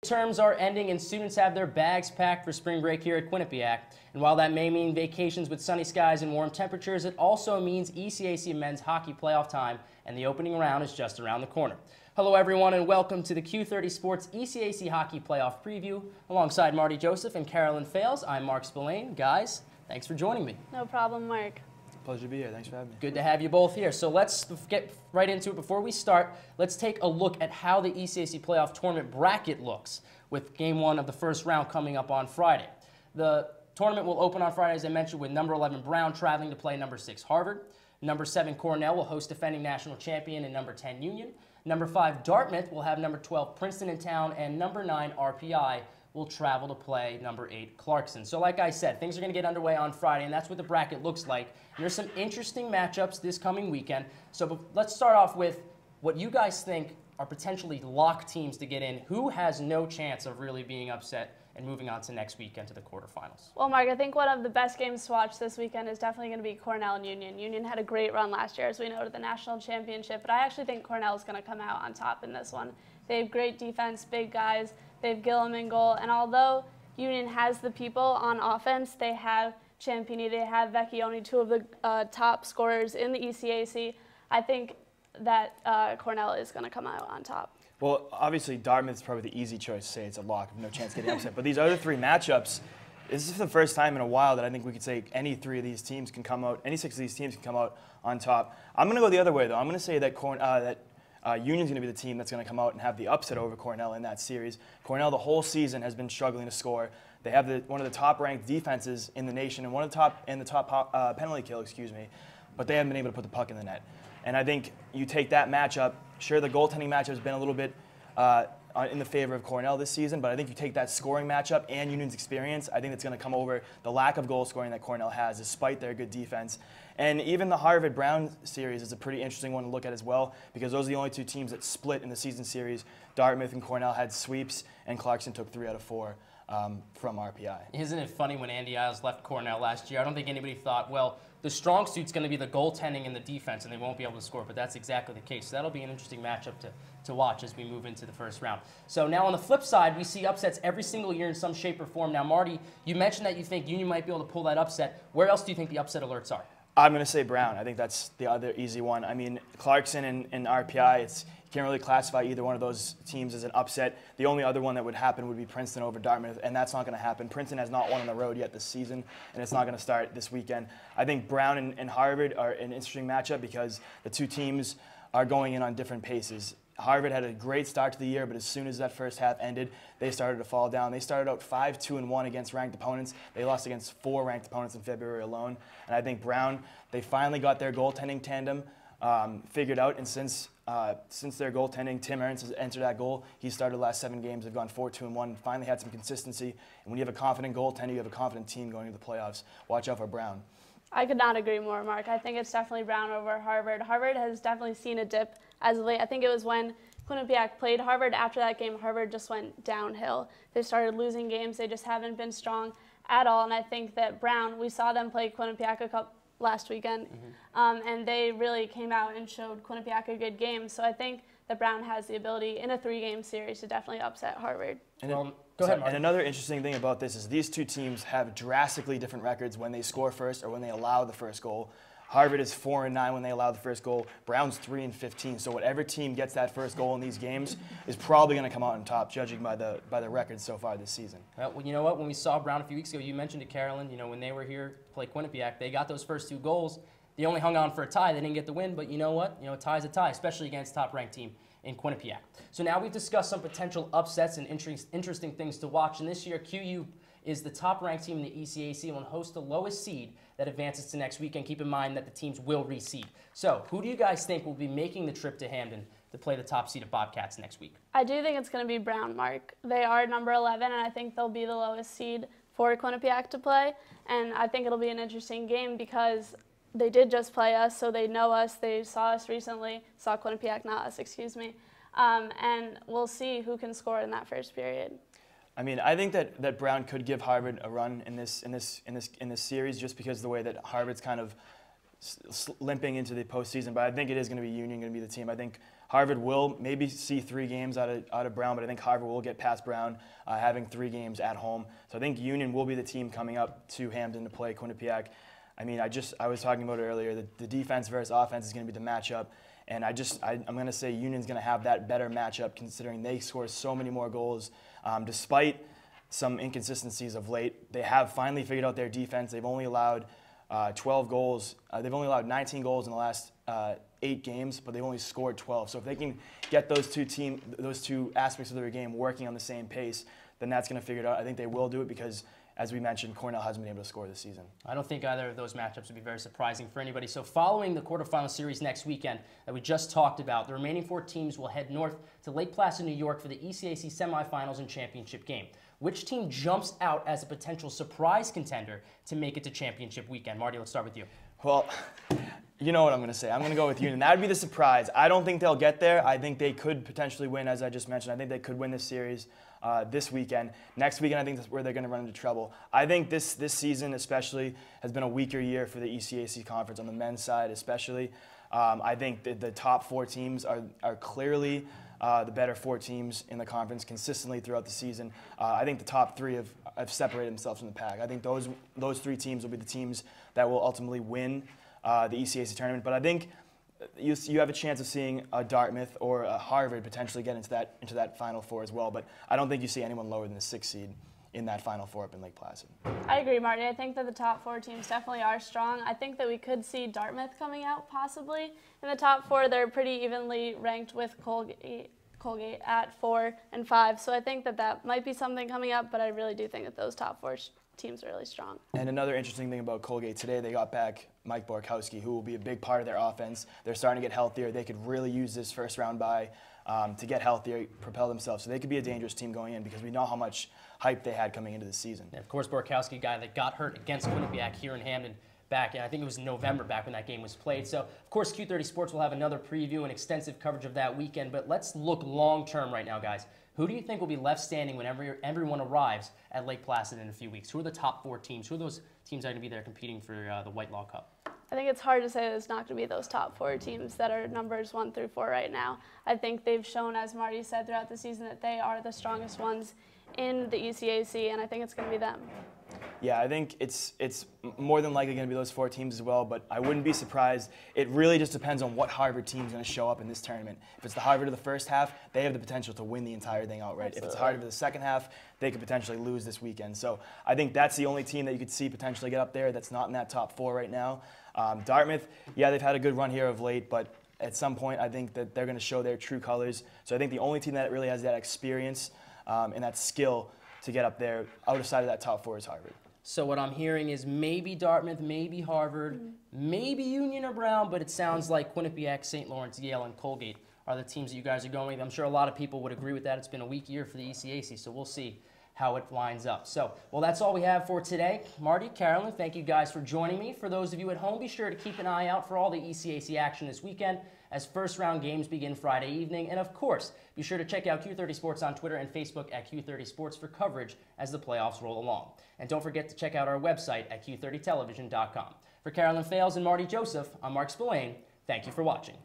Terms are ending and students have their bags packed for spring break here at Quinnipiac. And while that may mean vacations with sunny skies and warm temperatures, it also means ECAC men's hockey playoff time, and the opening round is just around the corner. Hello everyone and welcome to the Q30 Sports ECAC Hockey Playoff Preview. Alongside Marty Joseph and Carolyn Fales, I'm Mark Spillane. Guys, thanks for joining me. No problem, Mark. Pleasure to be here. Thanks for having me. Good to have you both here. So let's get right into it. Before we start, let's take a look at how the ECAC playoff tournament bracket looks with Game 1 of the first round coming up on Friday. The tournament will open on Friday, as I mentioned, with number 11 Brown traveling to play number 6 Harvard. Number 7 Cornell will host defending national champion and number 10 Union. Number 5 Dartmouth will have number 12 Princeton in town, and number 9 RPI will travel to play number 8 Clarkson. So like I said, things are going to get underway on Friday, and that's what the bracket looks like. And there's some interesting matchups this coming weekend. So let's start off with what you guys think are potentially locked teams to get in. Who has no chance of really being upset and moving on to next weekend to the quarterfinals? Well, Mark, I think one of the best games to watch this weekend is definitely going to be Cornell and Union. Union had a great run last year, as we know, to the national championship, but I actually think Cornell is going to come out on top in this one. They have great defense, big guys. They have Gillum in goal, and although Union has the people on offense, they have Ciampini, they have Vecchione, two of the top scorers in the ECAC. I think that Cornell is going to come out on top. Well, obviously, Dartmouth is probably the easy choice to say it's a lock, no chance of getting upset. But these other three matchups, this is the first time in a while that I think we could say any three of these teams can come out, any 6 of these teams can come out on top. I'm going to go the other way, though. I'm going to say that Union's going to be the team that's going to come out and have the upset over Cornell in that series. Cornell, the whole season, has been struggling to score. They have one of the top-ranked defenses in the nation and one of the top penalty kill, but they haven't been able to put the puck in the net. And I think you take that matchup. Sure, the goaltending matchup has been a little bit in the favor of Cornell this season, but I think you take that scoring matchup and Union's experience, I think it's going to come over the lack of goal scoring that Cornell has, despite their good defense. And even the Harvard-Brown series is a pretty interesting one to look at as well, because those are the only two teams that split in the season series. Dartmouth and Cornell had sweeps, and Clarkson took 3 out of 4 from RPI. Isn't it funny when Andy Isles left Cornell last year? I don't think anybody thought, well, the strong suit's going to be the goaltending and the defense, and they won't be able to score, but that's exactly the case. So that'll be an interesting matchup to watch as we move into the first round. So now on the flip side, we see upsets every single year in some shape or form. Now, Marty, you mentioned that you think Union might be able to pull that upset. Where else do you think the upset alerts are? I'm going to say Brown. I think that's the other easy one. I mean, Clarkson and RPI, you can't really classify either one of those teams as an upset. The only other one that would happen would be Princeton over Dartmouth, and that's not going to happen. Princeton has not won on the road yet this season, and it's not going to start this weekend. I think Brown and Harvard are an interesting matchup because the two teams are going in on different paces. Harvard had a great start to the year, but as soon as that first half ended, they started to fall down. They started out 5-2-1 against ranked opponents. They lost against 4 ranked opponents in February alone. And I think Brown, they finally got their goaltending tandem figured out, and since their goaltending, Tim Ernst has entered that goal. He started the last 7 games. They've gone 4-2-1, finally had some consistency. And when you have a confident goaltender, you have a confident team going into the playoffs. Watch out for Brown. I could not agree more, Mark. I think it's definitely Brown over Harvard. Harvard has definitely seen a dip as of late. I think it was when Quinnipiac played Harvard. After that game, Harvard just went downhill. They started losing games. They just haven't been strong at all. And I think that Brown, we saw them play Quinnipiac last weekend, and they really came out and showed Quinnipiac a good game. So I think that Brown has the ability in a 3-game series to definitely upset Harvard. And go ahead, Marty. And another interesting thing about this is these two teams have drastically different records when they score first or when they allow the first goal. Harvard is 4-9 when they allow the first goal. Brown's 3-15. So whatever team gets that first goal in these games is probably going to come out on top, judging by the records so far this season. Well, you know what? When we saw Brown a few weeks ago, you mentioned to Carolyn, when they were here to play Quinnipiac, they got those first 2 goals. They only hung on for a tie. They didn't get the win, but you know what? A tie's a tie, especially against a top-ranked team in Quinnipiac. So now we've discussed some potential upsets and interesting things to watch. And this year, QU is the top-ranked team in the ECAC and will host the lowest seed that advances to next weekend. Keep in mind that the teams will reseed. So who do you guys think will be making the trip to Hamden to play the top seed of Bobcats next week? I do think it's going to be Brown, Mark. They are number 11, and I think they'll be the lowest seed for Quinnipiac to play. And I think it'll be an interesting game because they did just play us, so they know us. They saw us recently. Saw Quinnipiac, not us, excuse me. And we'll see who can score in that first period. I mean, I think that Brown could give Harvard a run in this series, just because of the way that Harvard's kind of limping into the postseason. But I think it is going to be Union going to be the team. I think Harvard will maybe see 3 games out of Brown, but I think Harvard will get past Brown, having 3 games at home. So I think Union will be the team coming up to Hampden to play Quinnipiac. I mean, I was talking about it earlier. The defense versus offense is going to be the matchup, and I'm going to say Union's going to have that better matchup, considering they score so many more goals, despite some inconsistencies of late. They have finally figured out their defense. They've only allowed 12 goals. They've only allowed 19 goals in the last 8 games, but they've only scored 12. So if they can get those two aspects of their game working on the same pace, then that's going to figure it out. I think they will do it because, as we mentioned, Cornell hasn't been able to score this season. I don't think either of those matchups would be very surprising for anybody. So following the quarterfinal series next weekend that we just talked about, the remaining 4 teams will head north to Lake Placid, New York for the ECAC semifinals and championship game. Which team jumps out as a potential surprise contender to make it to championship weekend? Marty, let's start with you. Well, you know what I'm going to say. I'm going to go with Union. That would be the surprise. I don't think they'll get there. I think they could potentially win, as I just mentioned. I think they could win this series this weekend. Next weekend, I think that's where they're going to run into trouble. I think this season especially has been a weaker year for the ECAC conference on the men's side especially. I think the top 4 teams are clearly the better 4 teams in the conference consistently throughout the season. I think the top 3 have separated themselves from the pack. I think those 3 teams will be the teams that will ultimately win the ECAC tournament. But I think you have a chance of seeing a Dartmouth or a Harvard potentially get into that Final Four as well. But I don't think you see anyone lower than the 6th seed in that Final Four up in Lake Placid. I agree, Marty. I think that the top 4 teams definitely are strong. I think that we could see Dartmouth coming out possibly. In the top 4, they're pretty evenly ranked with Colgate at 4 and 5. So I think that might be something coming up, but I really do think that those top 4 teams are really strong. And another interesting thing about Colgate today, they got back Mike Borkowski, who will be a big part of their offense. They're starting to get healthier. They could really use this first round bye to get healthier, propel themselves. So they could be a dangerous team going in because we know how much hype they had coming into the season. And of course, Borkowski, guy that got hurt against Quinnipiac here in Hampden back in, I think it was in November, back when that game was played. So, of course, Q30 Sports will have another preview and extensive coverage of that weekend. But let's look long-term right now, guys. Who do you think will be left standing when everyone arrives at Lake Placid in a few weeks? Who are the top 4 teams? Who are those teams that are going to be there competing for the White Law Cup? I think it's hard to say that it's not going to be those top 4 teams that are numbers 1 through 4 right now. I think they've shown, as Marty said throughout the season, that they are the strongest ones in the ECAC, and I think it's going to be them. Yeah, I think it's more than likely going to be those 4 teams as well, but I wouldn't be surprised. It really just depends on what Harvard team is going to show up in this tournament. If it's the Harvard of the first half, they have the potential to win the entire thing outright. Absolutely. If it's Harvard of the second half, they could potentially lose this weekend. So I think that's the only team that you could see potentially get up there that's not in that top 4 right now. Dartmouth, yeah, they've had a good run here of late, but at some point I think that they're going to show their true colors. So I think the only team that really has that experience and that skill to get up there outside of that top 4 is Harvard. So what I'm hearing is maybe Dartmouth, maybe Harvard, maybe Union or Brown, but it sounds like Quinnipiac, St. Lawrence, Yale, and Colgate are the teams that you guys are going with. I'm sure a lot of people would agree with that. It's been a weak year for the ECAC, so we'll see how it lines up. So, well, that's all we have for today. Marty, Carolyn, thank you guys for joining me. For those of you at home, be sure to keep an eye out for all the ECAC action this weekend as first-round games begin Friday evening. And, of course, be sure to check out Q30 Sports on Twitter and Facebook at Q30 Sports for coverage as the playoffs roll along. And don't forget to check out our website at Q30television.com. For Carolyn Fales and Marty Joseph, I'm Mark Spillane. Thank you for watching.